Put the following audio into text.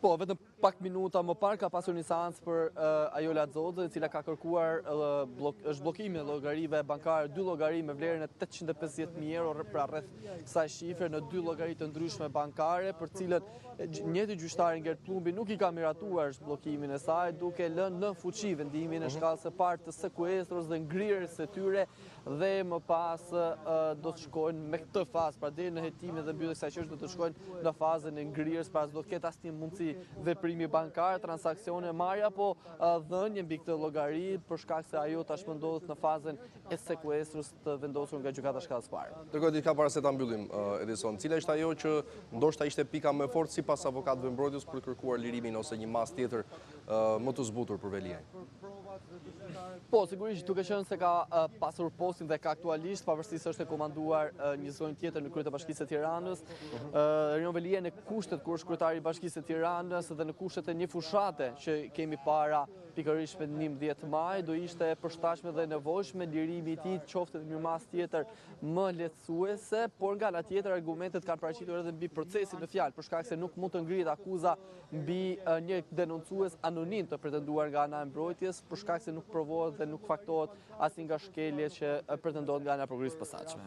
Po, vetëm pak minuta më parë ka pasur një seancë për Ajola Xodze, e cila ka kërkuar është blokimi e llogarive bankare, 2 llogari me vlerën e 850.000 euro, pra rreth kësaj shifre në 2 llogari të ndryshme bankare, për cilët njëti gjyqtari Ngert Plumbi nuk i ka miratuar bllokimin e saj, duke lënë në fuqi vendimin e shkallës së parë të sekuestrës dhe ngrirjes së tyre, dhe më pas do të shkojnë me këtë fazë, pra deri në hetimin dhe mbylljen e kësaj çështje do të shkojnë në fazën e ngrirjes, pra do të ketë asnjë mundësi veprimi bankar, transaksione, marrja, po dhënje mbi këtë llogari për shkak se ajo tashmë ndodhet në fazën e sekuestrës të vendosur nga gjykata e shkallës parë. Dërkohë diçka para se ta mbyllim, Edison, cila është ajo që ndoshta ishte pika më e fortë sipas avokatëve mbrojtës për kërkuar lirimin ose një masë tjetër më të zbutur për Veliaj? Po, sigurisht, duke qenë se ka pasur postin dhe ka aktualisht, pavarësisht se është e komanduar një zonjë tjetër në krye të Bashkisë së Tiranës, Rion Veliaj në kushtet kur është kryetari i Bashkisë së Tiranës dhe në kushtet e një fushate që kemi para pikërisht me 11 maj, do ishte e përshtatshme dhe nevojshme lirimi i tij, qoftë në një masë tjetër më lehtësuese, por nga ana tjetër argumentet kanë paraqitur edhe mbi procesin në fjalë, për shkak se nuk mund të ngrihet akuza mbi një denoncues anonim të pretenduar nga ana e mbrojtjes, për shkak se nuk provohet dhe nuk faktohet asnjë nga shkeljet që pretendohet nga ana e prokurisë posaçme.